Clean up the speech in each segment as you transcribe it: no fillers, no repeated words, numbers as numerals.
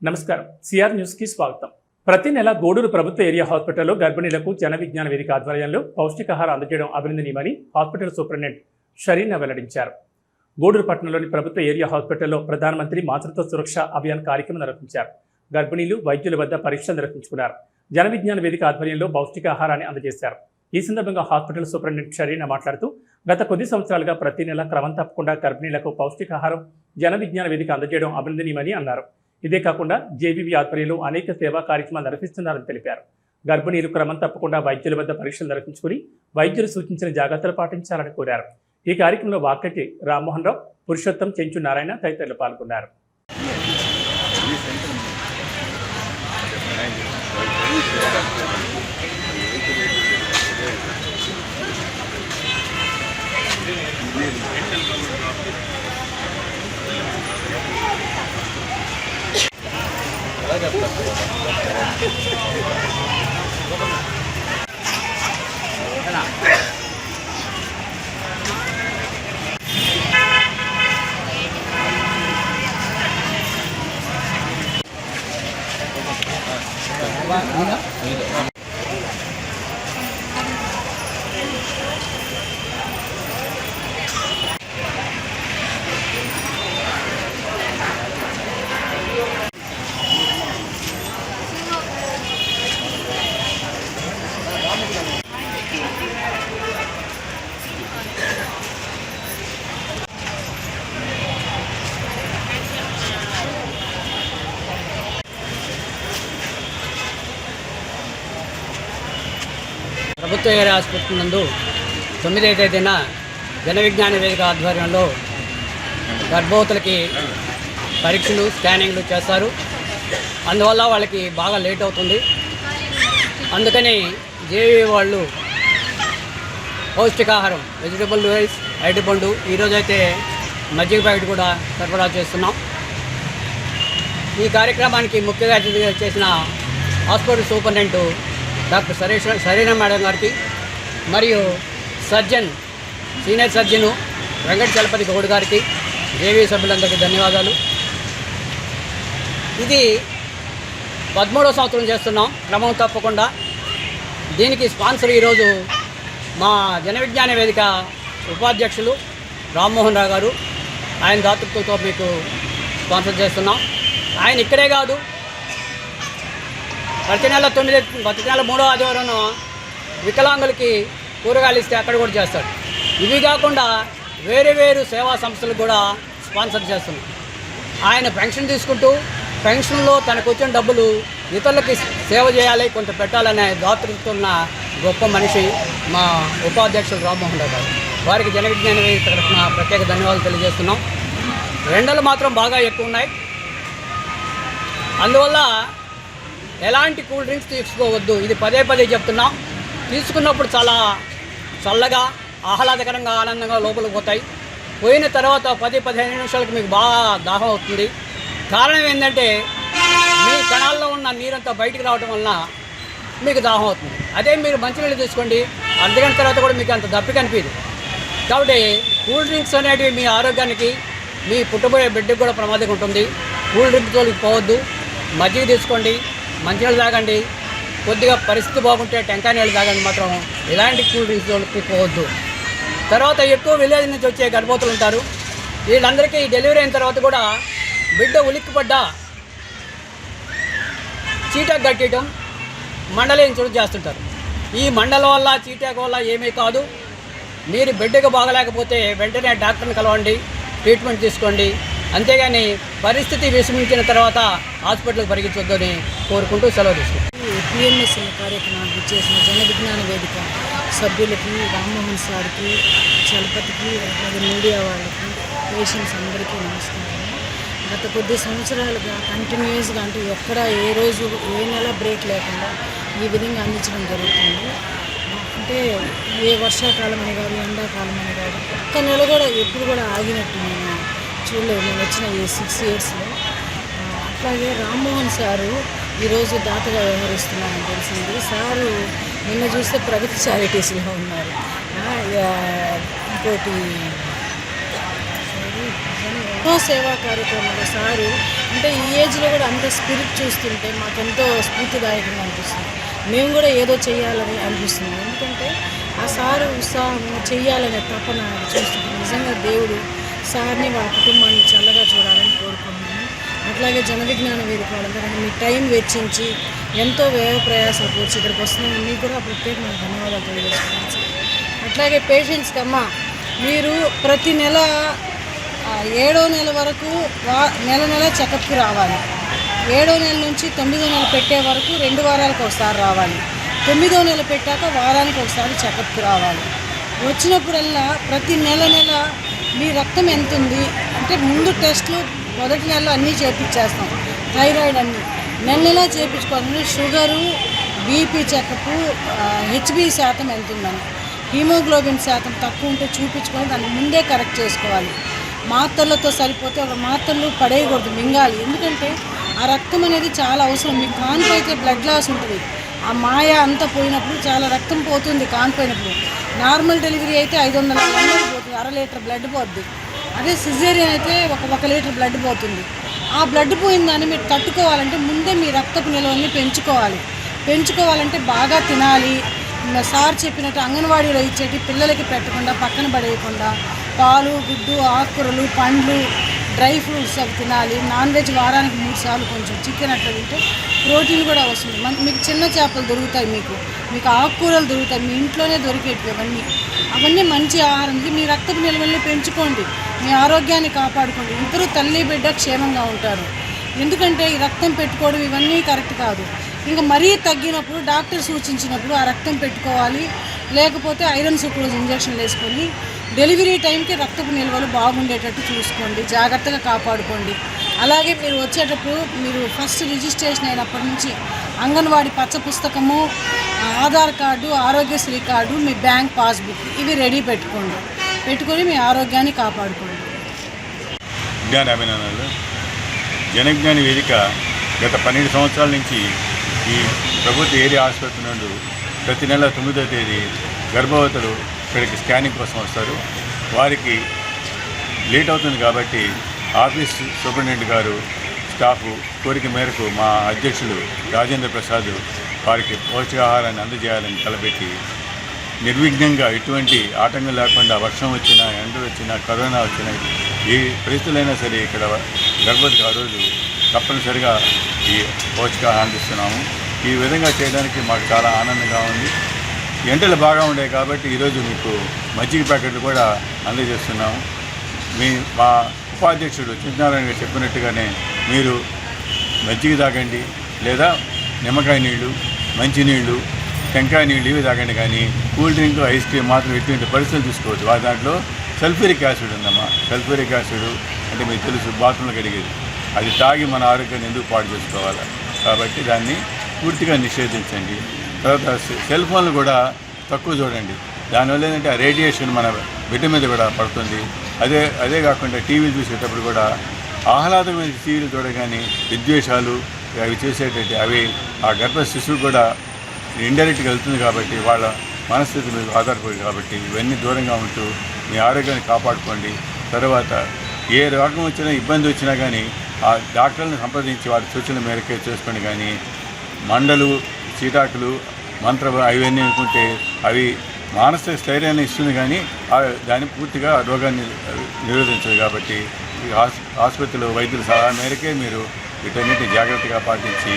నమస్కారం CR news కి స్వాగతం. ప్రతి నెల గూడూరు ప్రభుత్వ ఏరియా హాస్పిటల్లో గర్భిణీలకు జన విజ్ఞాన వేదిక ఆధ్వర్యంలో పౌష్టికాహారం అందజేయడం అభినందనీయమని హాస్పిటల్ సూపరింటెండెంట్ షరీనా వెల్లడించారు. గూడూరు పట్టణంలోని ప్రభుత్వ ఏరియా హాస్పిటల్లో ప్రధానమంత్రి మాతృత్వ సురక్ష అభియాన్ కార్యక్రమం నిర్వహించారు. గర్భిణీలు వైద్యుల వద్ద పరీక్షలు నిర్వహించుకున్నారు. జన విజ్ఞాన వేదిక ఆధ్వర్యంలో పౌష్టికాహారాన్ని అందజేశారు. ఈ సందర్భంగా హాస్పిటల్ సూపరింటెండెంట్ షరీనా మాట్లాడుతూ గత కొద్ది సంవత్సరాలుగా ప్రతి నెల క్రమం తప్పకుండా గర్భిణీలకు పౌష్టికాహారం జన విజ్ఞాన వేదిక అందజేయడం అభినందనీయమని అన్నారు. ఇదే కాకుండా జేబీవీ ఆధ్వర్యంలో అనేక సేవా కార్యక్రమాలు నిర్వహిస్తున్నారని తెలిపారు. గర్భిణీలు క్రమం తప్పకుండా వైద్యుల వద్ద పరీక్షలు నిర్వహించుకుని వైద్యులు సూచించిన జాగ్రత్తలు పాటించాలని కోరారు. ఈ కార్యక్రమంలో వాకటి రామ్మోహన్ రావు, పురుషోత్తం, చెంచు నారాయణ తదితరులు పాల్గొన్నారు. ప్రభుత్వ ఏరియా హాస్పిటల్ నందు 9వ తేదీన జన విజ్ఞాన వేదిక ఆధ్వర్యంలో గర్భవతులకి పరీక్షలు, స్కానింగ్లు చేస్తారు. అందువల్ల వాళ్ళకి బాగా లేట్ అవుతుంది. అందుకని జేవీ వాళ్ళు పౌష్టికాహారం, వెజిటబుల్ రైస్, అరటిపండు, ఈరోజైతే మజ్జిగ ప్యాకెట్ కూడా సరఫరా చేస్తున్నాం. ఈ కార్యక్రమానికి ముఖ్యంగా అతిథిగా చేసిన hospital superintendent doctor Sharina madam గారికి మరియు సీనియర్ సర్జను వెంకట చలపతి గౌడ్ గారికి, జేవీ సభ్యులందరికీ ధన్యవాదాలు. ఇది 13వ సంవత్సరం చేస్తున్నాం క్రమం తప్పకుండా. దీనికి స్పాన్సర్ ఈరోజు మా జన విజ్ఞాన వేదిక ఉపాధ్యక్షులు రామ్మోహన్ రావు గారు. ఆయన దాతృత్వంతో మీకు స్పాన్సర్ చేస్తున్నాం. ఆయన ఇక్కడే కాదు, ప్రతి నెల 3వ ఆదివారం వికలాంగులకి కూరగాయలు ఇస్తే అక్కడ కూడా చేస్తాడు. ఇవి కాకుండా వేరు సేవా సంస్థలు కూడా స్పాన్సర్ చేస్తున్నాం. ఆయన పెన్షన్ తీసుకుంటూ పెన్షన్లో తనకు వచ్చిన డబ్బులు ఇతరులకి సేవ చేయాలి, కొంత పెట్టాలనే దాతృత్వం ఉన్న గొప్ప మనిషి మా ఉపాధ్యక్షులు రామ్మోహన్ రావు గారు. వారికి జన విజ్ఞాన వేదిక తరఫున ప్రత్యేక ధన్యవాదాలు తెలియజేస్తున్నాం. ఎండలు మాత్రం బాగా ఎక్కువ ఉన్నాయి. అందువల్ల ఎలాంటి కూల్ డ్రింక్స్ తీసుకోవద్దు. ఇది పదే చెప్తున్నాం. తీసుకున్నప్పుడు చాలా చల్లగా, ఆహ్లాదకరంగా, ఆనందంగా లోపలికి పోతాయి. పోయిన తర్వాత 10-15 నిమిషాలకు మీకు బాగా దాహం అవుతుంది. కారణం ఏంటంటే మీ కణాల్లో ఉన్న నీరంతా బయటికి రావడం వలన మీకు దాహం అవుతుంది. అదే మీరు మంచినీళ్ళు తీసుకోండి, అర్ధగంట తర్వాత కూడా మీకు అంత దప్పిక అనిపించదు. కాబట్టి కూల్ డ్రింక్స్ అనేటివి మీ ఆరోగ్యానికి, మీ పుట్టబోయే బిడ్డకు కూడా ప్రమాదంగా ఉంటుంది. కూల్ డ్రింక్ జోలికి పోవద్దు. మజ్జిగ తీసుకోండి, మంచినీళ్ళు తాగండి. కొద్దిగా పరిస్థితి బాగుంటే టెంకాయ నీళ్ళు తాగండి. మాత్రం ఎలాంటి కూల్ డ్రింక్స్ జోలికి పోవద్దు. తర్వాత ఎక్కువ విలేజ్ నుంచి వచ్చే గర్భవతులు ఉంటారు. వీళ్ళందరికీ డెలివరీ అయిన తర్వాత కూడా బిడ్డ ఉలిక్కిపడ్డా చీటాకు కట్టడం, మండలేయించడం చేస్తుంటారు. ఈ మండలం వల్ల, చీటాకు వల్ల ఏమీ కాదు. మీరు బిడ్డకు బాగలేకపోతే వెంటనే డాక్టర్ని కలవండి, ట్రీట్మెంట్ తీసుకోండి. అంతేగాని పరిస్థితి విషమించిన తర్వాత హాస్పిటల్కి పరిగెత్తొద్దని కోరుకుంటూ సెలవు తీసుకుంటాం. పిఎంఎస్ కార్యక్రమానికి చేసిన జన విజ్ఞాన వేదిక సభ్యులకి, రామ్మోహన్ సార్కి, చలపతికి, అలాగే మీడియా వాళ్ళకి, పేషెంట్స్ అందరికీ నమస్కారం. గత కొద్ది సంవత్సరాలుగా కంటిన్యూస్గా, అంటే ఎక్కడ ఏ రోజు ఏ నెల బ్రేక్ లేకుండా ఈ విధంగా అందించడం జరుగుతుంది. అంటే ఏ వర్షాకాలం అని కాదు, ఎండాకాలం అని కాదు, ఒక్క నెల కూడా ఎప్పుడు కూడా ఆగినట్టు నేను చూడలేదు నేను వచ్చిన ఈ 6 ఇయర్స్లో. అట్లాగే రామ్మోహన్ సారు ఈరోజు దాతగా వ్యవహరిస్తున్నారని తెలిసింది. సారు నిన్న చూస్తే ప్రగతి చారిటీస్లో ఉన్నారు. ఇంకోటి ఎన్నో సేవా కార్యక్రమాలు సారు అంటే ఈ ఏజ్లో కూడా అంత స్పిరిట్ చూస్తుంటే మాకెంతో స్ఫూర్తిదాయకంగా అనిపిస్తుంది. మేము కూడా ఏదో చేయాలని అనిపిస్తుంది. ఎందుకంటే ఆ సారు ఉత్సాహం చేయాలనే తపన చూస్తుంటే నిజంగా దేవుడు సార్ని వాళ్ళ కుటుంబాన్ని చల్లగా చూడాలని కోరుకుంటున్నాను. అట్లాగే జన విజ్ఞాన వేదిక వాళ్ళందరూ మీ టైం వెచ్చించి ఎంతో వ్యయ ప్రయాసాలు కూర్చి ఇక్కడికి వస్తున్నాను. మీకు కూడా ప్రత్యేకమైన ధన్యవాదాలు తెలియజేస్తున్నాను. అట్లాగే పేషెంట్స్కి అమ్మ మీరు ప్రతి నెల 7వ నెల వరకు నెల చెకప్కి రావాలి. 7వ నెల నుంచి 9వ నెల పెట్టే వరకు 2 వారాలకు ఒకసారి రావాలి. 9వ నెల పెట్టాక వారానికి ఒకసారి చెకప్కి రావాలి. వచ్చినప్పుడల్లా ప్రతి నెల మీ రక్తం ఎంత ఉంది అంటే ముందు టెస్టులు మొదటి నెలలో అన్నీ చేయించేస్తాం. థైరాయిడ్ అన్నీ నెల చేయించుకోవాలి. షుగరు, బీపీ చెకప్, హెచ్బి శాతం ఎంత ఉందని, హీమోగ్లోబిన్ శాతం తక్కువ ఉంటే చూపించుకొని దాన్ని ముందే కరెక్ట్ చేసుకోవాలి. మాత్రలతో సరిపోతే ఒక మాత్రలు పడేయకూడదు, మింగాలి. ఎందుకంటే ఆ రక్తం అనేది చాలా అవసరం. మీకు కాన్పు అయితే బ్లడ్ లాస్ ఉంటుంది. ఆ మాయ అంతా పోయినప్పుడు చాలా రక్తం పోతుంది కానిపోయినప్పుడు. నార్మల్ డెలివరీ అయితే 500 ml పోతుంది, 1/2 లీటర్ బ్లడ్ పోద్ది. అదే సిజేరియన్ అయితే 1 లీటర్ బ్లడ్ పోతుంది. ఆ బ్లడ్ పోయిన దాన్ని మీరు తట్టుకోవాలంటే ముందే మీ రక్తపు నిల్వల్ని పెంచుకోవాలంటే బాగా తినాలి. సార్ చెప్పినట్టు అంగన్వాడీలో ఇచ్చేటి పిల్లలకి పెట్టకుండా పక్కన పడేయకుండా పాలు, గుడ్డు, ఆకుకూరలు, పండ్లు, డ్రై ఫ్రూట్స్ అవి తినాలి. నాన్ వెజ్ వారానికి 3 సార్లు, కొంచెం చికెన్ అట్లా తింటే ప్రోటీన్ కూడా వస్తుంది. మీకు చిన్న చేపలు దొరుకుతాయి, మీకు ఆకుకూరలు దొరుకుతాయి, మీ ఇంట్లోనే దొరికేటివి అవన్నీ మంచి ఆహారం. మీ రక్తపు నిల్వల్ని పెంచుకోండి, మీ ఆరోగ్యాన్ని కాపాడుకోండి. ఇద్దరు తల్లి బిడ్డ క్షేమంగా ఉంటారు. ఎందుకంటే ఈ రక్తం పెట్టుకోవడం ఇవన్నీ కరెక్ట్ కాదు. ఇంకా మరీ తగ్గినప్పుడు డాక్టర్ సూచించినప్పుడు ఆ రక్తం పెట్టుకోవాలి. లేకపోతే ఐరన్ సుక్రోజ్ ఇంజక్షన్లు వేసుకొని డెలివరీ టైంకి రక్తపు నిల్వలు బాగుండేటట్టు చూసుకోండి, జాగ్రత్తగా కాపాడుకోండి. అలాగే మీరు వచ్చేటప్పుడు మీరు ఫస్ట్ రిజిస్ట్రేషన్ అయినప్పటి నుంచి అంగన్వాడీ పచ్చ పుస్తకము, ఆధార్ కార్డు, ఆరోగ్యశ్రీ కార్డు, మీ బ్యాంక్ పాస్బుక్ ఇవి రెడీ పెట్టుకొని మీ ఆరోగ్యాన్ని కాపాడుకోండి. విజ్ఞాన అభినందనలు. జనవిజ్ఞాన వేదిక గత 12 సంవత్సరాల నుంచి ఈ ప్రభుత్వ ఏరియా ఆసుపత్రి నుండి ప్రతి నెల 9వ తేదీ గర్భవతులు ఇక్కడికి స్కానింగ్ కోసం వస్తారు. వారికి లేట్ అవుతుంది కాబట్టి ఆఫీస్ సూపరింటెండెంట్ గారు, స్టాఫ్ కోరిక మేరకు మా అధ్యక్షులు రాజేంద్ర ప్రసాద్ వారికి పౌష్టికాహారాన్ని అందజేయాలని తలపెట్టి నిర్విఘ్నంగా ఎటువంటి ఆటంకం లేకుండా వర్షం వచ్చినా, ఎండలు వచ్చినా, కరోనా వచ్చినా, ఏ పరిస్థితులైనా సరే ఇక్కడ గర్భవతికి ఆ రోజు తప్పనిసరిగా ఈ పౌష్టికాహారం అందిస్తున్నాము. ఈ విధంగా చేయడానికి మాకు చాలా ఆనందంగా ఉంది. ఎండలు బాగా ఉండే కాబట్టి ఈరోజు మీకు మజ్జిగ ప్యాకెట్లు కూడా అందజేస్తున్నాము. మా ఉపాధ్యక్షుడు చింతనారాయణ గారు చెప్పినట్టుగానే మీరు మజ్జిగ తాగండి, లేదా నిమ్మకాయ నీళ్ళు, మంచినీళ్ళు, టెంకాయ నీళ్ళు ఇవి తాగండి. కానీ కూల్ డ్రింక్, ఐస్ క్రీమ్ మాత్రం ఎటువంటి పరిస్థితులు తీసుకోవద్దు. దాంట్లో సల్ఫ్యూరిక్ యాసిడ్ ఉందమ్మా. సల్ఫ్యూరిక్ యాసిడ్ అంటే మీకు తెలుసు, బాత్రూంలో కడిగేది. అది తాగి మన ఆరోగ్యాన్ని ఎందుకు పాడు చేసుకోవాలి? కాబట్టి దాన్ని పూర్తిగా నిషేధించండి. తర్వాత సెల్ ఫోన్లు కూడా తక్కువ చూడండి. దానివల్ల ఏంటంటే ఆ రేడియేషన్ మన బిడ్డ మీద కూడా పడుతుంది. అదే కాకుండా టీవీలు చూసేటప్పుడు కూడా ఆహ్లాదమైన టీవీలు చూడగానే విద్వేషాలు అవి చేసేటట్టు అవి ఆ గర్భ శిశువు కూడా ఇండైరెక్ట్గా వెళ్తుంది. కాబట్టి వాళ్ళ మనస్థితి మీద ఆధారపడి కాబట్టి ఇవన్నీ దూరంగా ఉంటూ మీ ఆరోగ్యాన్ని కాపాడుకోండి. తర్వాత ఏ రోగం వచ్చినా, ఇబ్బంది వచ్చినా కానీ ఆ డాక్టర్లను సంప్రదించి వారి సూచనల మేరకే చేసుకోండి. కానీ మండలు, చీటాకులు, మంత్రం అవన్నీ అనుకుంటే అవి మానసిక స్థైర్యాన్ని ఇస్తుంది, కానీ దాన్ని పూర్తిగా రోగాన్ని నిరోధించదు. కాబట్టి ఆసుపత్రిలో వైద్యుల సలహా మేరకే మీరు వీటన్నిటిని జాగ్రత్తగా పాటించి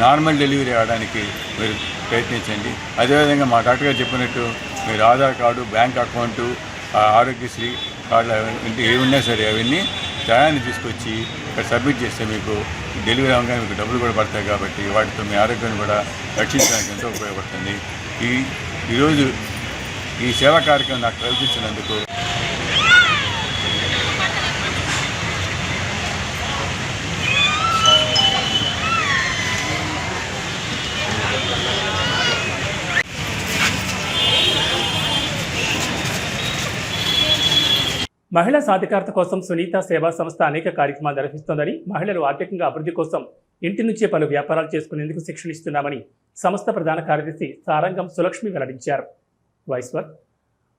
నార్మల్ డెలివరీ అవడానికి మీరు ప్రయత్నించండి. అదేవిధంగా మా డాక్టర్ గారు చెప్పినట్టు మీరు Aadhaar card, bank account, Aarogyasri కార్డులు అంటే ఏమి ఉన్నా సరే అవన్నీ టయాన్ని తీసుకొచ్చి ఇక్కడ సబ్మిట్ చేస్తే మీకు డెలివరీ అవగానే మీకు డబ్బులు కూడా పడతాయి. కాబట్టి వాటితో మీ ఆరోగ్యాన్ని కూడా రక్షించడానికి ఎంతో ఉపయోగపడుతుంది. ఈరోజు ఈ సేవా కార్యక్రమం నాకు కల్పించినందుకు మహిళా సాధికారత కోసం సునీత సేవా సంస్థ అనేక కార్యక్రమాలు నిర్వహిస్తోందని, మహిళలు ఆర్థికంగా అభివృద్ధి కోసం ఇంటి నుంచే పలు వ్యాపారాలు చేసుకునేందుకు శిక్షణ ఇస్తున్నామని సంస్థ ప్రధాన కార్యదర్శి సారంగం సులక్ష్మి వెల్లడించారు. వైస్వర్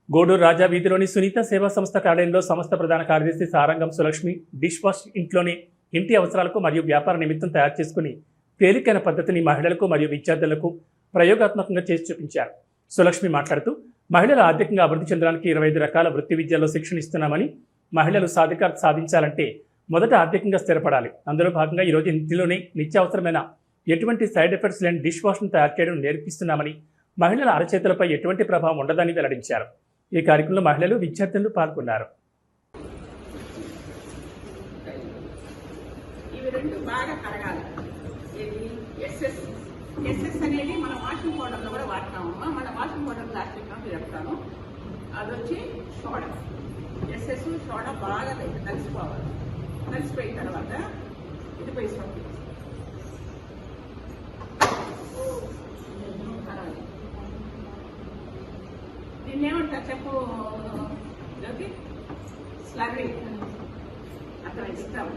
గూడూరు రాజా వీధిలోని సునీత సేవా సంస్థ కార్యాలయంలో సంస్థ ప్రధాన కార్యదర్శి సారంగం సులక్ష్మి డిష్ వాష్ ఇంట్లోనే ఇంటి అవసరాలకు మరియు వ్యాపార నిమిత్తం తయారు చేసుకుని తేలికైన పద్ధతిని మహిళలకు మరియు విద్యార్థులకు ప్రయోగాత్మకంగా చేసి చూపించారు. సులక్ష్మి మాట్లాడుతూ మహిళలు ఆర్థికంగా అభివృద్ధి చెందడానికి 25 రకాల వృత్తి విద్యల్లో శిక్షణ ఇస్తున్నామని, మహిళలు సాధికారత సాధించాలంటే మొదట ఆర్థికంగా స్థిరపడాలి. అందులో భాగంగా ఈరోజు ఇంటిలోనే నిత్యావసరమైన ఎటువంటి సైడ్ ఎఫెక్ట్స్ లేని డిష్ వాష్ను తయారు చేయడం నేర్పిస్తున్నామని, మహిళల అరచేతులపై ఎటువంటి ప్రభావం ఉండదని వెల్లడించారు. ఈ కార్యక్రమంలో మహిళలు, విద్యార్థులు పాల్గొన్నారు. ఇవి రెండు బాగా కరగాలి. ఎస్ఎస్ అనేది మన వాషింగ్ పౌడర్లో కూడా వాడతామమ్మా. మన వాషింగ్ పౌడర్ ప్లాస్టిక్ నాకు చెప్తాను. అది వచ్చి సోడా. ఎస్ఎస్ సోడా బాగా కలిసిపోవాలి. కలిసిపోయిన తర్వాత ఇది పోయి సోపు దీన్ని ఏమంటారు చెప్పు జ్యోతి? స్లర్రీ. అక్కడ ఇస్తాము.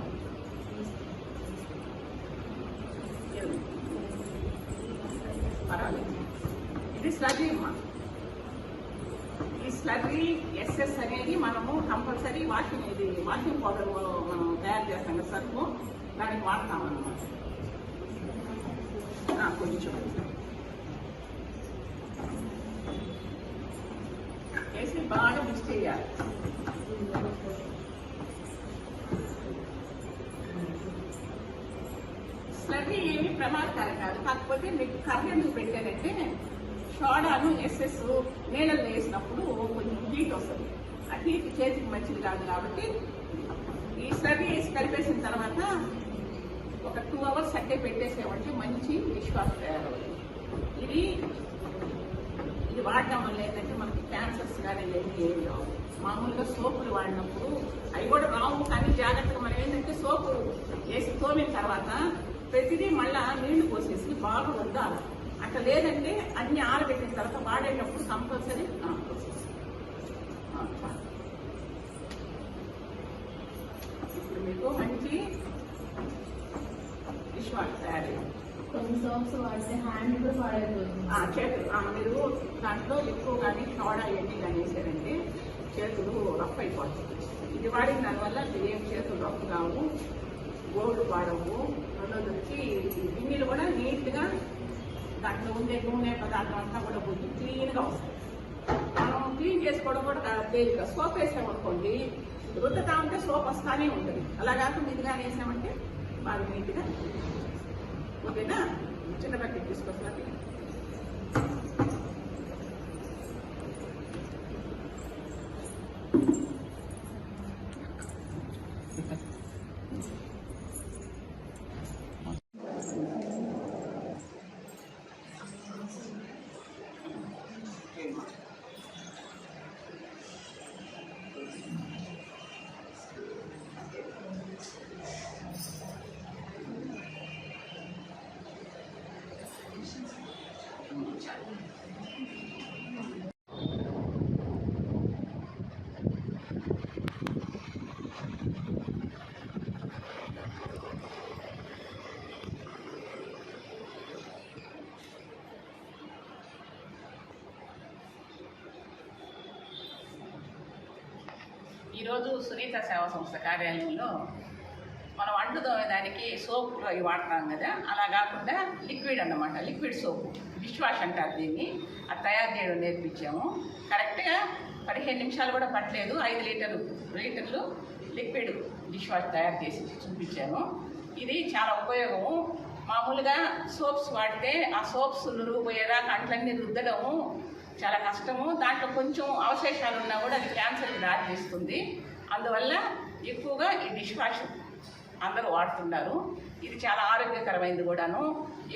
పర్వాలేదు. ఇది స్లర్రీ అమ్మా. ఈ స్లర్రీ ఎస్ఎస్ అనేది మనము కంపల్సరీ వాషింగ్ పౌడర్ మనం తయారు చేస్తాం కదా సర్ఫ్, దానికి వాడతామన్నమాట. కొంచెం వేసి బాగా మిక్స్ చేయాలి. స్లర్రీ ఏమి ప్రమాదకరం కాదు. కాకపోతే మీకు కర్రెందుకు పెట్టారంటే సోడాను ఎస్ఎస్ నీళ్ళల్లో వేసినప్పుడు కొంచెం హీట్ వస్తుంది. ఆ హీట్ చేతికి మంచిది కాదు. కాబట్టి ఈ స్లర్రీ వేసి కలిపేసిన తర్వాత ఒక 2 hours అట్టే పెట్టేసేమంటే మంచి డిష్ వాష్ తయారవుతుంది. ఇది వాడటం వల్ల ఏంటంటే మనకి క్యాన్సర్స్ కానీ ఏమి రావు. మామూలుగా సోపులు వాడినప్పుడు అవి కూడా రావు. కానీ జాగ్రత్తగా మనం ఏంటంటే సోపు వేసి తోమిన తర్వాత ప్రతిదీ మళ్ళా నీళ్లు పోసేసి బాగా వద్దాలి. అట్లా లేదంటే అన్ని ఆరబెట్టిన తర్వాత వాడేటప్పుడు కంపల్సరీ పోసేసి. ఇప్పుడు మీకు మంచి డిష్ వాష్ తయారయ్యింది. కొన్ని సోప్స్ వాడితే హ్యాండ్ కూడా పాడైపోతుంది. చేతులు మీరు దాంట్లో ఎక్కువ కానీ సోడా ఎన్ని కానీ వేసారంటే చేతులు రఫ్ అయిపోతుంది. ఇది వాడిన దానివల్ల ఏం చేతులు రఫ్ కావు, గోల్డ్ పాడవు. రెండోది వచ్చి గిన్నెలు కూడా నీట్గా దాంట్లో ఉండే నూనె పదార్థం అంతా కూడా కొంచెం క్లీన్గా వస్తాయి. మనం క్లీన్ చేసుకోవడం కూడా తేలిక. సోప్ వేసామనుకోండి రుద్దుతా ఉంటే సోప్ వస్తానే ఉంటుంది. అలా కాకుండా ఇది కానీ వేసామంటే బాగా నీట్గా. ఓకేనా? చిన్న బకెట్ తీసుకొస్తున్నది. ఈరోజు సునీత సేవా సంస్థ కార్యాలయంలో మనం అంట్లు తోమేదానికి సోప్ అవి వాడుతున్నాం కదా, అలా కాకుండా లిక్విడ్ అన్నమాట. లిక్విడ్ సోపు, డిష్ వాష్ అంటారు దీన్ని. అది తయారు చేయడం నేర్పించాము. కరెక్ట్గా 15 నిమిషాలు కూడా పట్టలేదు. 5 లీటర్లు లిక్విడ్ డిష్ వాష్ తయారు చేసి చూపించాము. ఇది చాలా ఉపయోగము. మామూలుగా సోప్స్ వాడితే ఆ సోప్స్ నురుగుపోయేదా కంట్లన్నీ రుద్దడము చాలా కష్టము. దాంట్లో కొంచెం అవశేషాలు ఉన్నా కూడా అది క్యాన్సర్కి దారితీస్తుంది. అందువల్ల ఎక్కువగా ఈ డిష్ వాష్ అందరూ వాడుతున్నారు. ఇది చాలా ఆరోగ్యకరమైనది కూడాను.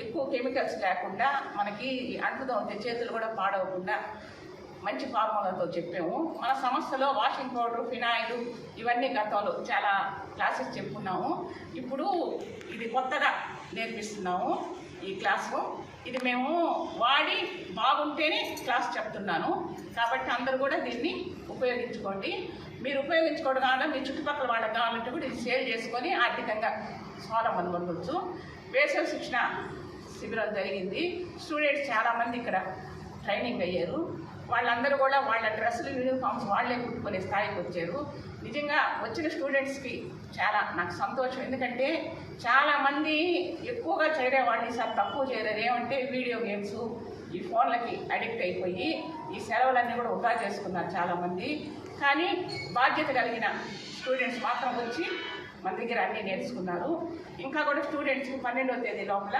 ఎక్కువ కెమికల్స్ లేకుండా మనకి అంటుతో ఉంటే చేతులు కూడా పాడవకుండా మంచి ఫార్ములాతో చెప్పాము. మన సంస్థలో వాషింగ్ పౌడర్, ఫినాయిల్ ఇవన్నీ గతంలో చాలా క్లాసెస్ చెప్పుకున్నాము. ఇప్పుడు ఇది కొత్తగా నేర్పిస్తున్నాము ఈ క్లాసు. ఇది మేము వాడి బాగుంటేనే క్లాస్ చెప్తున్నాను. కాబట్టి అందరూ కూడా దీన్ని ఉపయోగించుకోండి. మీరు ఉపయోగించుకోవడం కాకుండా మీ చుట్టుపక్కల వాళ్ళకి కావాలంటే కూడా ఇది సేల్ చేసుకొని ఆర్థికంగా స్వావలంబన పొందవచ్చు. వేసవి శిక్షణ శిబిరం జరిగింది. స్టూడెంట్స్ చాలామంది ఇక్కడ ట్రైనింగ్ అయ్యారు. వాళ్ళందరూ కూడా వాళ్ళ డ్రెస్సులు యూనిఫామ్స్ వాళ్ళే కుట్టుకునే స్థాయికి వచ్చారు. నిజంగా వచ్చిన స్టూడెంట్స్కి చాలా నాకు సంతోషం. ఎందుకంటే చాలామంది ఎక్కువగా చేరేవాడిని సార్ తక్కువ చేరారు. ఏమంటే వీడియో గేమ్స్ ఈ ఫోన్లకి అడిక్ట్ అయిపోయి ఈ సెలవులన్నీ కూడా వృధా చేసుకున్నారు చాలామంది. కానీ బాధ్యత కలిగిన స్టూడెంట్స్ మాత్రం వచ్చి మన దగ్గర అన్నీ నేర్చుకున్నారు. ఇంకా కూడా స్టూడెంట్స్కి 12వ తేదీ లోపల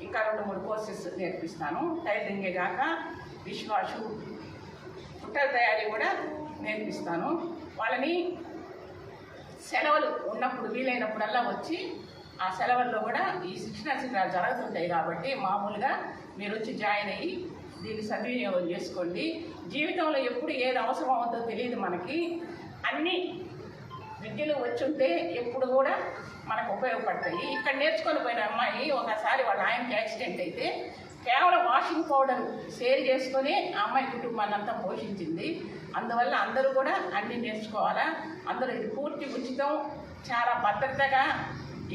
ఇంకా 2-3 కోర్సెస్ నేర్పిస్తాను. టైలరింగే కాక విశ్వాసు పుట్టల తయారీ కూడా నేర్పిస్తాను. వాళ్ళని సెలవులు ఉన్నప్పుడు వీలైనప్పుడల్లా వచ్చి ఆ సెలవుల్లో కూడా ఈ శిక్షణ శిబిరాలు జరుగుతుంటాయి కాబట్టి మామూలుగా మీరు వచ్చి జాయిన్ అయ్యి దీన్ని సద్వినియోగం చేసుకోండి. జీవితంలో ఎప్పుడు ఏది అవసరం అవుతుందో తెలియదు మనకి. అన్ని విద్యలు వచ్చుంటే ఎప్పుడు కూడా మనకు ఉపయోగపడతాయి. ఇక్కడ నేర్చుకొని పోయిన అమ్మాయి ఒకసారి వాళ్ళ ఆయనకి యాక్సిడెంట్ అయితే కేవలం వాషింగ్ పౌడర్ సేల్ చేసుకొని ఆ అమ్మాయి కుటుంబాన్ని అంతా పోషించింది. అందువల్ల అందరూ కూడా అన్నీ నేర్చుకోవాలా. అందరూ ఇది పూర్తి ఉచితం, చాలా భద్రతగా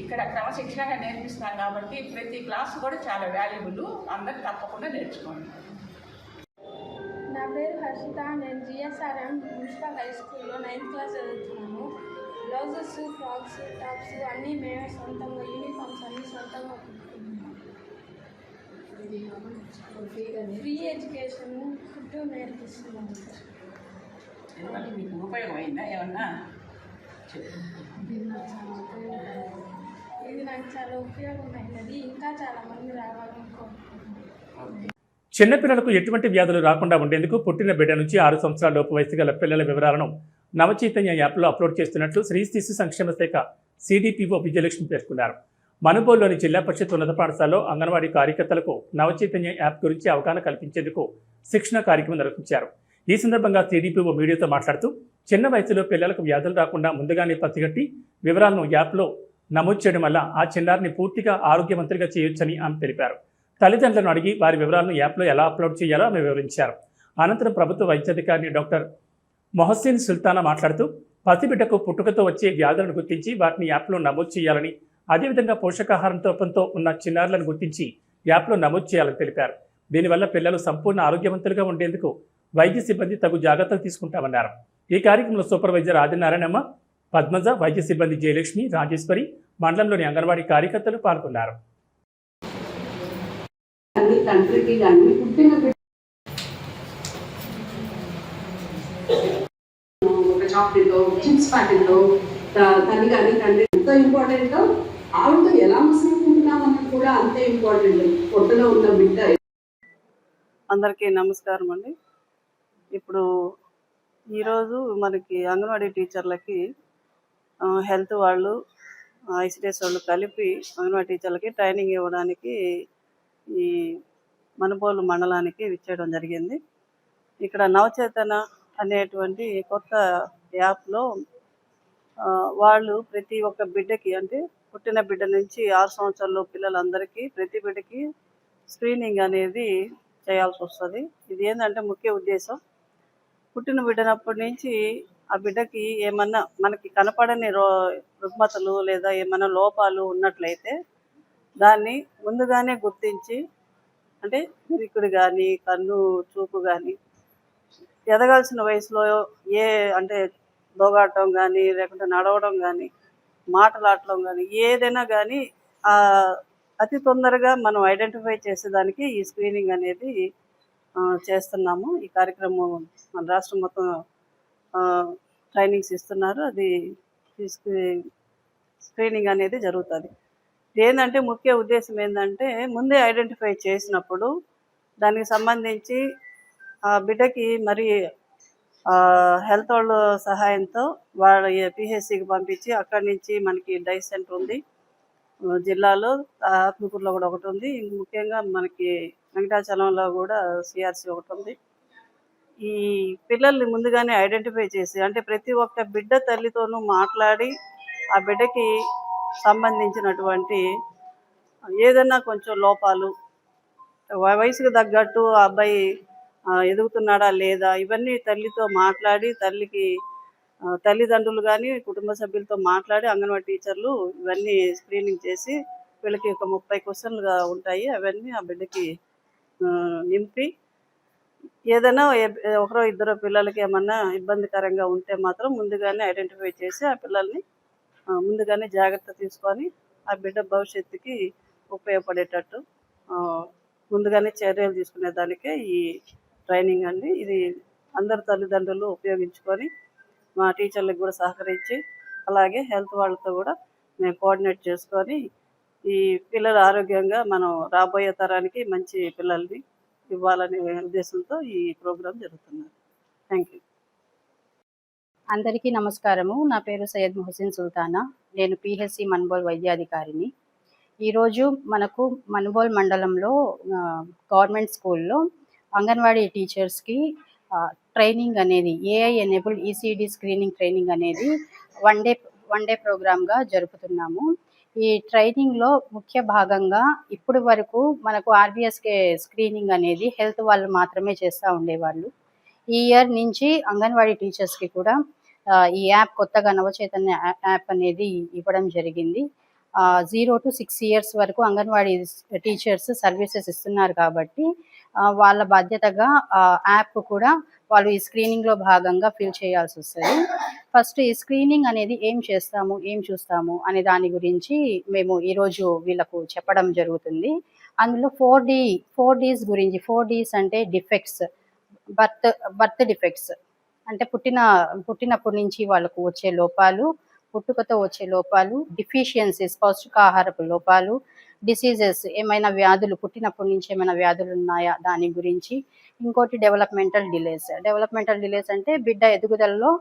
ఇక్కడ క్రమశిక్షణగా నేర్పిస్తాం కాబట్టి ప్రతి క్లాసు కూడా చాలా వాల్యుబుల్. అందరూ తప్పకుండా నేర్చుకోండి. నా పేరు హర్షిత. నేను జిఎస్ఆర్ఎం మున్సిపల్ హై స్కూల్లో 9th క్లాస్ చదువుతున్నాను. బ్లౌజెస్, ఫ్రాక్స్, టాప్స్ అన్నీ మేమే సొంతంగా, యూనిఫామ్స్ అన్నీ సొంతంగా కుట్టుకున్నాము. ఫ్రీ ఎడ్యుకేషన్ ఫుడ్ నేర్పిస్తున్నాము. మీకు ఉపయోగమైందా ఏమన్నా? ఇది నాకు చాలా ఉపయోగమైనది. ఇంకా చాలా మంది రావాలని కోరుకుంటున్నాను. చిన్నపిల్లలకు ఎటువంటి వ్యాధులు రాకుండా ఉండేందుకు పుట్టిన బిడ్డ నుంచి 6 సంవత్సరాల లోపు వయసు గల పిల్లల వివరాలను నవచైతన్య యాప్లో అప్లోడ్ చేస్తున్నట్లు శ్రీ శిశు సంక్షేమ శాఖ సిడిపిఓ విజయలక్ష్మి పేర్కొన్నారు. మనుబోలులోని జిల్లా పరిషత్ ఉన్నత పాఠశాలలో అంగన్వాడీ కార్యకర్తలకు నవచైతన్య యాప్ గురించి అవగాహన కల్పించేందుకు శిక్షణ కార్యక్రమం నిర్వహించారు. ఈ సందర్భంగా సిడిపిఓ మీడియాతో మాట్లాడుతూ చిన్న వయసులో పిల్లలకు వ్యాధులు రాకుండా ముందుగానే పసిగట్టి వివరాలను యాప్లో నమోదు చేయడం వల్ల ఆ చిన్నారిని పూర్తిగా ఆరోగ్యవంతులుగా చేయొచ్చని ఆమె తెలిపారు. తల్లిదండ్రులను అడిగి వారి వివరాలను యాప్లో ఎలా అప్లోడ్ చేయాలో ఆమె వివరించారు. అనంతరం ప్రభుత్వ వైద్యాధికారిని డాక్టర్ మొహసిన్ సుల్తానా మాట్లాడుతూ పసిబిడ్డకు పుట్టుకతో వచ్చే వ్యాధులను గుర్తించి వాటిని యాప్లో నమోదు చేయాలని, అదేవిధంగా పోషకాహారం లోపంతో ఉన్న చిన్నారులను గుర్తించి యాప్లో నమోదు చేయాలని తెలిపారు. దీనివల్ల పిల్లలు సంపూర్ణ ఆరోగ్యవంతులుగా ఉండేందుకు వైద్య సిబ్బంది తగు జాగ్రత్తలు తీసుకుంటామన్నారు. ఈ కార్యక్రమంలో సూపర్వైజర్ ఆదినారాయణమ్మ, పద్మజ, వైద్య సిబ్బంది జయలక్ష్మి, రాజేశ్వరి, మండలంలోని అంగన్వాడీ కార్యకర్తలు పాల్గొన్నారు. తండ్రికి కానీ పుట్టిన ఒక చాక్లెట్ చిప్స్ ప్యాకెట్లో తల్లి కానీ తండ్రి ఎంత ఇంపార్టెంటో ఆవిడతో ఎలా మసులుకుంటున్నామన్నది కూడా అంతే ఇంపార్టెంట్. పొట్టలో ఉన్న బిడ్డ. అందరికీ నమస్కారం అండి. ఇప్పుడు ఈరోజు మనకి అంగన్వాడీ టీచర్లకి హెల్త్ వాళ్ళు, ఐసిడిఎస్ వాళ్ళు కలిపి అంగన్వాడీ టీచర్లకి ట్రైనింగ్ ఇవ్వడానికి ఈ మనుబోలు మండలానికి విచ్చేయడం జరిగింది. ఇక్కడ నవచేతన అనేటువంటి కొత్త యాప్లో వాళ్ళు ప్రతి ఒక్క బిడ్డకి, అంటే పుట్టిన బిడ్డ నుంచి 6 సంవత్సరాల పిల్లలందరికీ ప్రతి బిడ్డకి స్క్రీనింగ్ అనేది చేయాల్సి వస్తుంది. ఇది ఏంటంటే ముఖ్య ఉద్దేశం, పుట్టిన బిడ్డనప్పటి నుంచి ఆ బిడ్డకి ఏమన్నా మనకి కనపడని రుగ్మతలు లేదా ఏమైనా లోపాలు ఉన్నట్లయితే దాన్ని ముందుగానే గుర్తించి, అంటే విరికుడు కానీ కన్ను చూపు కానీ ఎదగాల్సిన వయసులో అంటే దోగాడటం కానీ లేకుంటే నడవడం కానీ మాటలాడటం కానీ ఏదైనా కానీ అతి తొందరగా మనం ఐడెంటిఫై చేసేదానికి ఈ స్క్రీనింగ్ అనేది చేస్తున్నాము. ఈ కార్యక్రమం మన రాష్ట్రం మొత్తం ట్రైనింగ్స్ ఇస్తున్నారు. అది స్క్రీనింగ్ అనేది జరుగుతుంది. ఏంటంటే ముఖ్య ఉద్దేశం ఏంటంటే ముందే ఐడెంటిఫై చేసినప్పుడు దానికి సంబంధించి ఆ బిడ్డకి మరి హెల్త్ వాళ్ళ సహాయంతో వాళ్ళ పిహెచ్సికి పంపించి అక్కడి నుంచి మనకి డైస్ సెంటర్ ఉంది జిల్లాలో, ఆత్మకూరులో కూడా ఒకటి ఉంది, ముఖ్యంగా మనకి వెంకటాచలంలో కూడా సిఆర్సి ఒకటి ఉంది. ఈ పిల్లల్ని ముందుగానే ఐడెంటిఫై చేసి, అంటే ప్రతి ఒక్క బిడ్డ తల్లితోనూ మాట్లాడి ఆ బిడ్డకి సంబంధించినటువంటి ఏదైనా కొంచెం లోపాలు, వయసుకు తగ్గట్టు ఆ అబ్బాయి ఎదుగుతున్నాడా లేదా, ఇవన్నీ తల్లితో మాట్లాడి, తల్లిదండ్రులు కానీ కుటుంబ సభ్యులతో మాట్లాడి అంగన్వాడీ టీచర్లు ఇవన్నీ స్క్రీనింగ్ చేసి వీళ్ళకి ఒక 30 క్వశ్చన్లుగా ఉంటాయి, అవన్నీ ఆ బిడ్డకి నింపి ఏదైనా ఒకరో ఇద్దరు పిల్లలకి ఏమన్నా ఇబ్బందికరంగా ఉంటే మాత్రం ముందుగానే ఐడెంటిఫై చేసి ఆ పిల్లల్ని ముందుగానే జాగ్రత్త తీసుకొని ఆ బిడ్డ భవిష్యత్తుకి ఉపయోగపడేటట్టు ముందుగానే చర్యలు తీసుకునేదానికే ఈ ట్రైనింగ్ అండి. ఇది అందరు తల్లిదండ్రులు ఉపయోగించుకొని మా టీచర్లకు కూడా సహకరించి అలాగే హెల్త్ వాళ్ళతో కూడా మేము కోఆర్డినేట్ చేసుకొని ఈ పిల్లలు ఆరోగ్యంగా మనం రాబోయే తరానికి మంచి పిల్లల్ని ఇవ్వాలనే ఉద్దేశంతో ఈ ప్రోగ్రాం జరుగుతున్నది. Thank you. అందరికీ నమస్కారము. నా పేరు సయ్యద్ మొహసిన్ సుల్తానా. నేను పిహెచ్సి మన్బోల్ వైద్యాధికారిని. ఈరోజు మనకు మన్బోల్ మండలంలో గవర్నమెంట్ స్కూల్లో అంగన్వాడీ టీచర్స్కి ట్రైనింగ్ అనేది AI enabled ECD screening training అనేది వన్ డే ప్రోగ్రామ్గా జరుపుతున్నాము. ఈ ట్రైనింగ్లో ముఖ్య భాగంగా ఇప్పుడు వరకు మనకు ఆర్బీఎస్కే స్క్రీనింగ్ అనేది హెల్త్ వాళ్ళు మాత్రమే చేస్తూ ఉండేవాళ్ళు. ఈ ఇయర్ నుంచి అంగన్వాడీ టీచర్స్కి కూడా ఈ యాప్ కొత్తగా నవచైతన్య యాప్ అనేది ఇవ్వడం జరిగింది. 0 to 6 years వరకు అంగన్వాడీ టీచర్స్ సర్వీసెస్ ఇస్తున్నారు కాబట్టి వాళ్ళ బాధ్యతగా యాప్ కూడా వాళ్ళు ఈ స్క్రీనింగ్లో భాగంగా ఫిల్ చేయాల్సి వస్తుంది. ఫస్ట్ ఈ స్క్రీనింగ్ అనేది ఏం చేస్తాము, ఏం చూస్తాము అనే దాని గురించి మేము ఈరోజు వీళ్ళకు చెప్పడం జరుగుతుంది. అందులో 4 Ds గురించి. 4 Ds అంటే డిఫెక్ట్స్, బర్త్ డిఫెక్ట్స్ అంటే పుట్టినప్పటి నుంచి వాళ్ళకు వచ్చే లోపాలు, పుట్టుకతో వచ్చే లోపాలు, డిఫిషియన్సీస్ పౌష్టికాహారపు లోపాలు, డిసీజెస్ ఏమైనా వ్యాధులు పుట్టినప్పటి నుంచి ఏమైనా వ్యాధులు ఉన్నాయా దాని గురించి. ఇంకోటి డెవలప్మెంటల్ డిలేస్ అంటే బిడ్డ ఎదుగుదలలో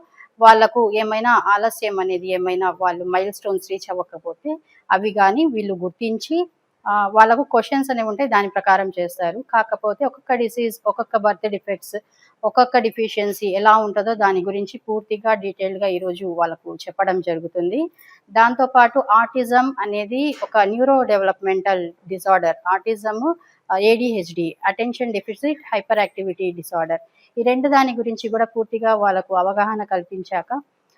వాళ్ళకు ఏమైనా ఆలస్యం అనేది ఏమైనా వాళ్ళు మైల్ స్టోన్స్ రీచ్ అవ్వకపోతే అవి కానీ వీళ్ళు గుర్తించి వాళ్ళకు క్వశ్చన్స్ అనేవి ఉంటాయి, దాని ప్రకారం చేస్తారు. కాకపోతే ఒక్కొక్క డిసీజ్, ఒక్కొక్క బర్త్ డిఫెక్ట్స్, ఒక్కొక్క డిఫిషియన్సీ ఎలా ఉంటుందో దాని గురించి పూర్తిగా డీటెయిల్గా ఈరోజు వాళ్ళకు చెప్పడం జరుగుతుంది. దాంతోపాటు ఆటిజం అనేది ఒక neuro developmental disorder. ఆటిజము ADHD attention deficit hyper activity disorder. ఈ రెండు దాని గురించి కూడా పూర్తిగా వాళ్ళకు అవగాహన కల్పించాక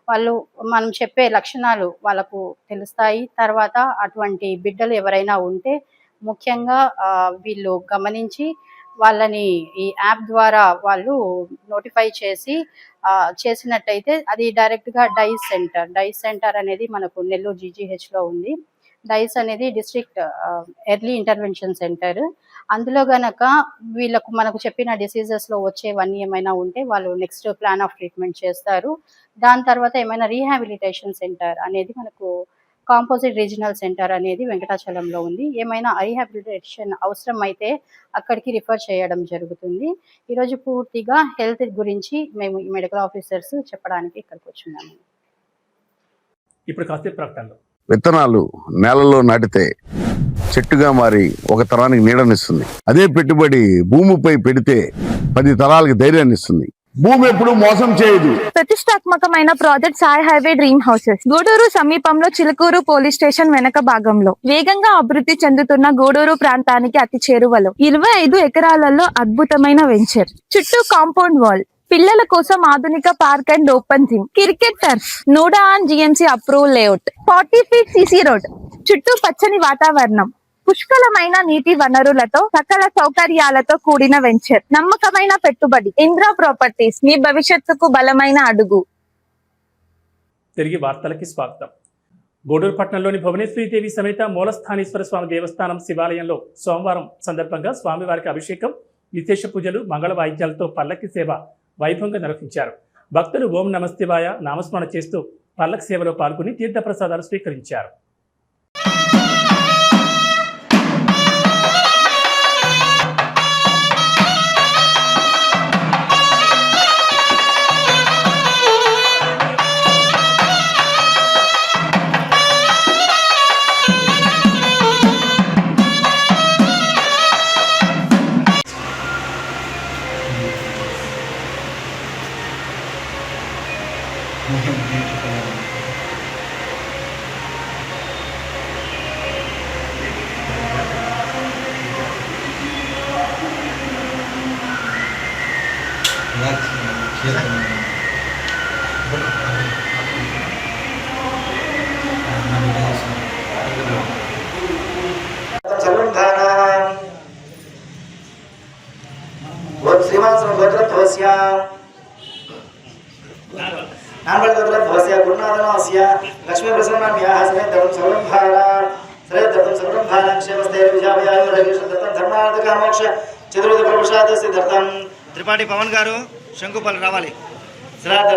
వాళ్ళు మనం చెప్పే లక్షణాలు వాళ్ళకు తెలుస్తాయి. తర్వాత అటువంటి బిడ్డలు ఎవరైనా ఉంటే ముఖ్యంగా వీళ్ళు గమనించి వాళ్ళని ఈ యాప్ ద్వారా వాళ్ళు నోటిఫై చేసినట్టయితే అది డైరెక్ట్గా డైస్ సెంటర్ అనేది మనకు నెల్లూరు GGHలో ఉంది. డైస్ అనేది డిస్ట్రిక్ట్ ఎర్లీ ఇంటర్వెన్షన్ సెంటర్. అందులో గనక వీళ్ళకు మనకు చెప్పిన డిసీజెస్లో వచ్చేవన్నీ ఏమైనా ఉంటే వాళ్ళు నెక్స్ట్ ప్లాన్ ఆఫ్ ట్రీట్మెంట్ చేస్తారు. దాని తర్వాత ఏమైనా రీహాబిలిటేషన్ సెంటర్ అనేది మనకు కాంపోజిట్ రీజనల్ సెంటర్ అనేది వెంకటాచలంలో ఉంది. ఏమైనా రీహాబిలిటేషన్ అవసరం అయితే అక్కడికి రిఫర్ చేయడం జరుగుతుంది. ఈరోజు పూర్తిగా హెల్త్ గురించి మేము మెడికల్ ఆఫీసర్స్ చెప్పడానికి ఇక్కడికి వచ్చున్నాము. ఇప్పుడు కాసేపు ప్రకటనలు. విత్తనాలు నేలలో నాటితే చెట్టుగా మారి ఒక తరానికి నీడనిస్తుంది. అదే పెట్టుబడి భూమిపై పెడితే 10 తరాలకు ధైర్యాన్ని ఇస్తుంది. భూమి ఎప్పుడు మోసం చేయదు. ప్రతిష్టాత్మకమైన project Sai highway dream houses Guduru సమీపంలో చిలుకూరు పోలీస్ స్టేషన్ వెనక భాగంలో వేగంగా అభివృద్ధి చెందుతున్న గూడూరు ప్రాంతానికి అతి చేరువలో 25 ఎకరాలలో అద్భుతమైన వెంచర్. చుట్టూ కాంపౌండ్ వాల్, పిల్లల కోసం ఆధునిక park and open gym, cricket turf, NUDA and GMC approve layout, 40 feet CC road, చుట్టూ పచ్చని వాతావరణం, పుష్కలమైన నీటి వనరులతో సకల సౌకర్యాలతో కూడిన వెంచర్. నమ్మకమైన పెట్టుబడి. ఇంద్రా ప్రాపర్టీస్, మీ భవిష్యత్తుకు బలమైన అడుగు. తిరిగి వార్తలకి స్వాగతం. గూడూరు పట్టణంలోని భువనేశ్వరీదేవి సమేత మూలస్థానేశ్వర స్వామి దేవస్థానం శివాలయంలో సోమవారం సందర్భంగా స్వామివారికి అభిషేకం, విశేష పూజలు, మంగళ వాయిద్యాలతో పల్లకి సేవ వైభవంగా నిర్వహించారు. భక్తులు ఓం నమశివాయ నామస్మరణ చేస్తూ పల్లకి సేవలో పాల్గొని తీర్థప్రసాదాలు స్వీకరించారు. శ్రీమాన్ गोत्रस्य नानबल गोत्रस्य गुरुनाथनस्य लक्ष्मी प्रसन्नाभ्याः समेतं सर्वभारं क्षेमस्ते विजयाभयाय रघुशततं धर्मार्थकामोक्ष चतुर्विध प्रसाद सिद्धार्थं त्रिपाठी पवन गारू शंकुपल्ली रावाली श्राद्ध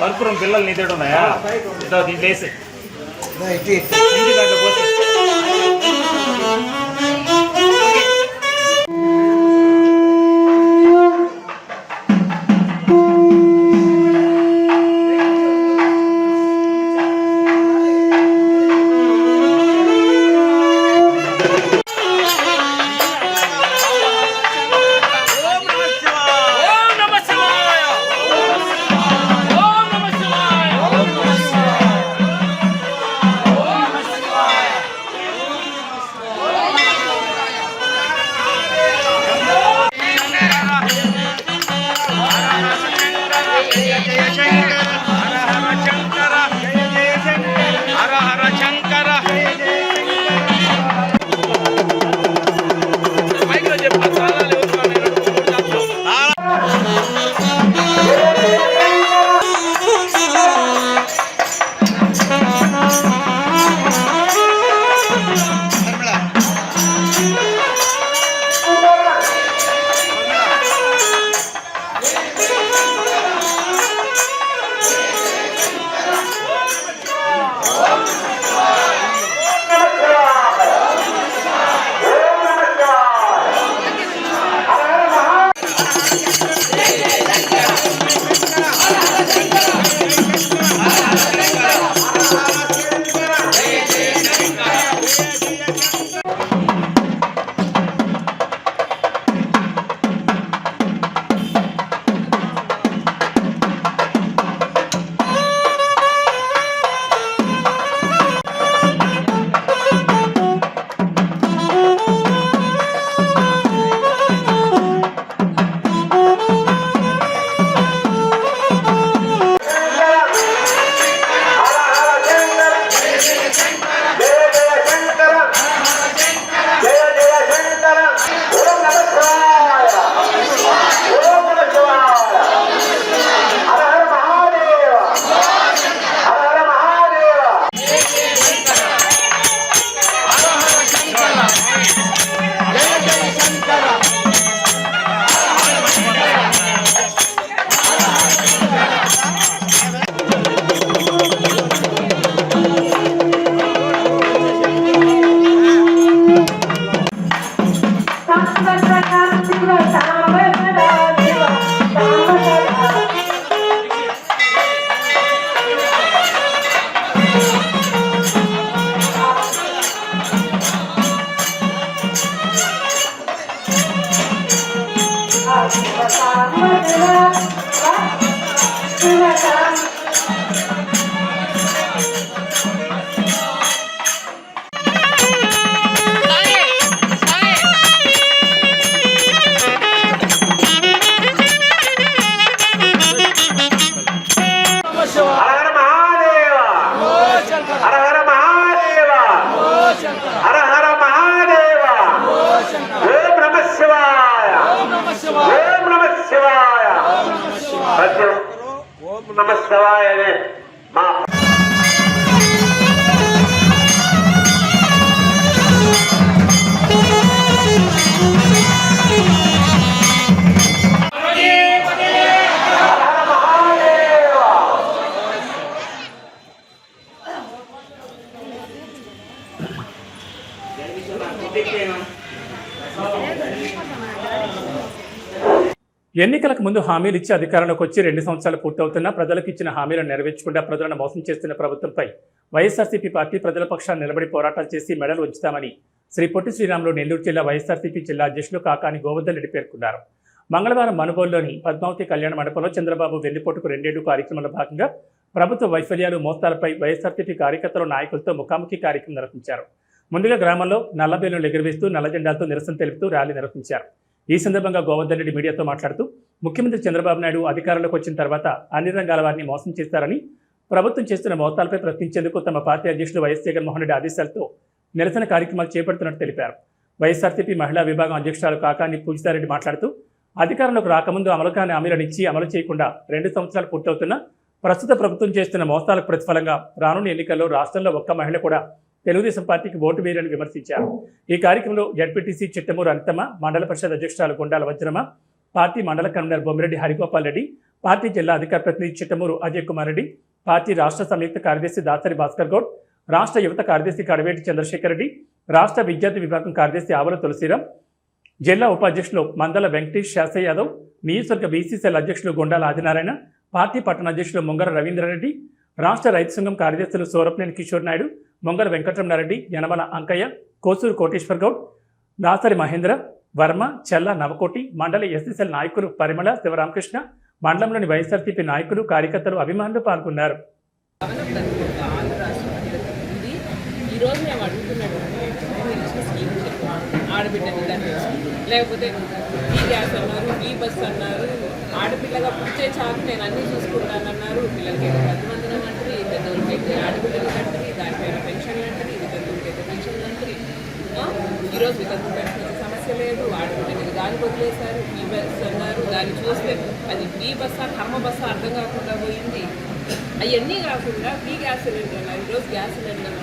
కర్పూరం పిల్లలు నీ తోడు ఉన్నాయా దీంట్లో వేసి దాంట్లో పోసి ఎన్నికలకు ముందు హామీలు ఇచ్చి అధికారంలోకి వచ్చి 2 సంవత్సరాలు పూర్తవుతున్నా ప్రజలకు ఇచ్చిన హామీలను నెరవేర్చకుండా ప్రజలను మోసం చేస్తున్న ప్రభుత్వంపై వైఎస్ఆర్సీపీ పార్టీ ప్రజల పక్షాన్ని నిలబడి పోరాటాలు చేసి మెడలు ఉంచుతామని శ్రీ పొట్టి శ్రీరాములు నెల్లూరు జిల్లా వైఎస్ఆర్సీపీ జిల్లా అధ్యక్షులు కాకాని గోవర్ధన్ రెడ్డి పేర్కొన్నారు. మంగళవారం మనుబోలులోని పద్మావతి కళ్యాణ మండపంలో చంద్రబాబు వెన్నుపోటుకు 2 ఏళ్లు కార్యక్రమంలో భాగంగా ప్రభుత్వ వైఫల్యాలు మోస్తాలపై వైఎస్ఆర్సీపీ కార్యకర్తలు నాయకులతో ముఖాముఖి కార్యక్రమం నిర్వహించారు. ముందుగా గ్రామంలో నల్లబేలను ఎగురవేస్తూ నల్ల జెండాలతో నిరసన తెలుపుతూ ర్యాలీ నిర్వహించారు. ఈ సందర్భంగా గోవర్ధన్ రెడ్డి మీడియాతో మాట్లాడుతూ ముఖ్యమంత్రి చంద్రబాబు నాయుడు అధికారంలోకి వచ్చిన తర్వాత అన్ని రంగాల వారిని మోసం చేస్తారని, ప్రభుత్వం చేస్తున్న మోసాలపై ప్రశ్నించేందుకు తమ పార్టీ అధ్యక్షులు వైఎస్ జగన్మోహన్ రెడ్డి ఆదేశాలతో నిరసన కార్యక్రమాలు చేపడుతున్నట్టు తెలిపారు. వైఎస్ఆర్సీపీ మహిళా విభాగం అధ్యక్షురాలు కాకాని పూజితారెడ్డి మాట్లాడుతూ అధికారంలోకి రాకముందు అమలు కాని హామీలను ఇచ్చి అమలు చేయకుండా 2 సంవత్సరాలు పూర్తవుతున్నా ప్రస్తుత ప్రభుత్వం చేస్తున్న మోసాలకు ప్రతిఫలంగా రానున్న ఎన్నికల్లో రాష్ట్రంలో ఒక్క మహిళ కూడా తెలుగుదేశం పార్టీకి ఓటు వేయాలని విమర్శించారు. ఈ కార్యక్రమంలో జడ్పీటీసీ చిట్టమూరు అనితమ్మ, మండల పరిషత్ అధ్యక్షురాలు గుండాల వజ్రమ, పార్టీ మండల కన్వీనర్ బొమ్మిరెడ్డి హరిగోపాల్ రెడ్డి, పార్టీ జిల్లా అధికార ప్రతినిధి చిట్టమూరు అజయ్ కుమార్ రెడ్డి, పార్టీ రాష్ట్ర సంయుక్త కార్యదర్శి దాసరి భాస్కర్ గౌడ్, రాష్ట్ర యువత కార్యదర్శి కడవేటి చంద్రశేఖర్ రెడ్డి, రాష్ట్ర విద్యార్థి విభాగం కార్యదర్శి ఆవల తులసిరాం, జిల్లా ఉపాధ్యక్షులు మందల వెంకటేష్ శాసయ్య యాదవ్, నియోజకవర్గ బీసీసీఎల్ అధ్యక్షులు గుండాల ఆదినారాయణ, పార్టీ పట్టణ అధ్యక్షులు ముంగర రవీంద్రారెడ్డి, రాష్ట్ర రైతు సంఘం కార్యదర్శులు సూరప్నేని కిషోర్ నాయుడు, ముంగర వెంకటరమణారెడ్డి, యనమల అంకయ్య, కోసూరు కోటేశ్వర్ గౌడ్, దాసరి మహేంద్ర, వర్మ, చెల్ల నవకోటి, మండలి ఎస్ఎస్ఎల్ నాయకులు పరిమళ, శివరామకృష్ణ, మండలంలోని వైఎస్ఆర్సీపీ నాయకులు, కార్యకర్తలు, అభిమానులు పాల్గొన్నారు. లేకపోతే ఈ గ్యాస్ అన్నారు, ఈ బస్ అన్నారు, ఆడపిల్లగా పుట్టే చాలు నేను అన్నీ చూసుకుంటానన్నారు. పిల్లలకి అయితే ప్రతిబంధనం అంటారు, పెద్దోళ్ళకి అయితే ఆడపిల్లలు అంటారు, దానిపైన పెన్షన్లు అంటారు, ఇది పెద్దోళ్ళకి అయితే పెన్షన్లు అంటారు. ఈరోజు వితంతు పెన్షన్ సమస్య లేదు, ఆడపిల్లలకి దాన్ని వదిలేశారు. ఈ బస్ అన్నారు, దాన్ని చూస్తే అది ఫ్రీ బస్సా కర్మ బస్సా అర్థం కాకుండా పోయింది. అవన్నీ కాకుండా ఫ్రీ గ్యాస్ సిలిండర్ అన్నారు. ఈరోజు గ్యాస్ సిలిండర్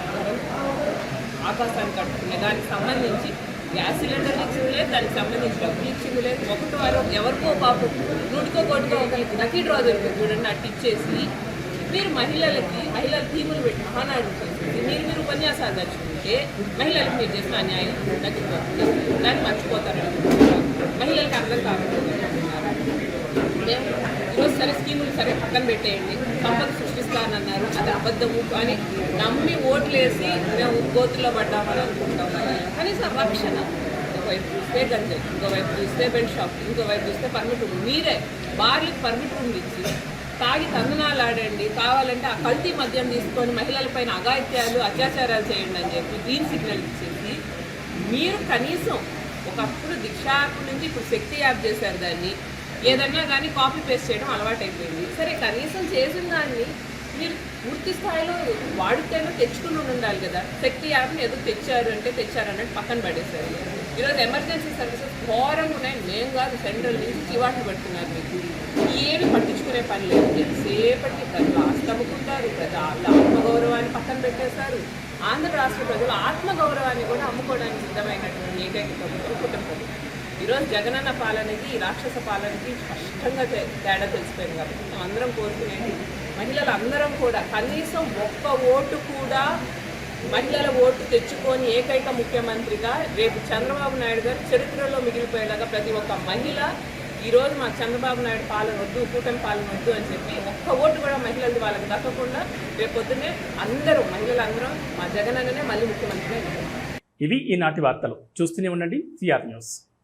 ఆకాశాన్ని కట్టుకున్నాయి. దానికి సంబంధించి గ్యాస్ సిలిండర్ ఇచ్చింది లేదు, దానికి సంబంధించి డబ్బులు ఇచ్చింది లేదు. ఒకటో ఎవరికో పాపం నూటికో కోటికో ఒకరికి లక్కీ డ్రా దొరుకుతుంది చూడండి, అట్టు ఇచ్చేసి మీరు మహిళల థీములు పెట్టి మహానాడు చేసి మీరు ఉపన్యాసాలు తెచ్చుకుంటే మహిళలకు మీరు చేసిన అన్యాయం తగ్గిపోతుంది. దాన్ని మర్చిపోతారండి. మహిళలకు అర్థం కాకపోతున్నారు. ఈరోజు సరే స్కీములు సరే పక్కన పెట్టేయండి, సంపద సృష్టిస్తానన్నారు, అది అబద్ధము అని నమ్మి ఓట్లేసి మేము గోతుల్లో పడ్డామని అనుకుంటాం. కనీసం రక్షణ, ఒకవైపు చూస్తే గంజాయి, ఇంకోవైపు చూస్తే బెడ్ షాప్, ఇంకోవైపు చూస్తే పర్మిట్ రూమ్. మీరే భార్యకు పర్మిట్ రూమ్ ఇచ్చి తాగి తందనాలు ఆడండి, కావాలంటే ఆ కల్తీ మద్యం తీసుకొని మహిళలపైన అఘాయిత్యాలు అత్యాచారాలు చేయండి అని చెప్పి గ్రీన్ సిగ్నల్ ఇచ్చేసి మీరు కనీసం ఒకప్పుడు దీక్ష యాప్ నుంచి ఇప్పుడు శక్తి యాప్ చేశారు. దాన్ని ఏదన్నా కానీ కాపీ పేస్ట్ చేయడం అలవాటైపోయింది. సరే కనీసం చేసిన దాన్ని మీరు పూర్తి స్థాయిలో వాడితేనే తెచ్చుకుని ఉండాలి కదా. శక్తి యాప్ని ఏదో తెచ్చారన్నట్టు పక్కన పడేశారు. ఈరోజు ఎమర్జెన్సీ సర్వీసెస్ ఘోరంగా ఉన్నాయి. మేము కాదు, సెంట్రల్ నుంచి చివాట్లు పడుతున్నారు. మీకు ఏమి పట్టించుకునే పని లేదు. ఎంతసేపటికి ప్రజలు ఆస్తముకుంటారు, ప్రజల ఆత్మగౌరవాన్ని పక్కన పెట్టేశారు. ఆంధ్ర రాష్ట్ర ప్రజలు ఆత్మగౌరవాన్ని కూడా అమ్ముకోవడానికి సిద్ధమైనటువంటి ఏకైక ప్రభుత్వం కుటుంబం. ఈరోజు జగనన్న పాలనకి రాక్షస పాలనకి స్పష్టంగా తేడా తెలిసిపోయింది. కాబట్టి మేము అందరం కోరుకునేది మహిళలు అందరం కూడా కనీసం ఒక్క ఓటు కూడా మహిళల ఓటు తెచ్చుకొని ఏకైక ముఖ్యమంత్రిగా రేపు చంద్రబాబు నాయుడు గారు చరిత్రలో మిగిలిపోయేలాగా ప్రతి ఒక్క మహిళ ఈరోజు మా చంద్రబాబు నాయుడు పాలన వద్దు, కూటమి పాలన వద్దు అని చెప్పి ఒక్క ఓటు కూడా మహిళలది వాళ్ళకి దక్కకుండా రేపు పొద్దున్నే మహిళలందరం మా జగనన్ననే మళ్ళీ ముఖ్యమంత్రిగా. ఇవి ఈనాటి వార్తలు. చూస్తూనే ఉండండి సిఆర్ న్యూస్.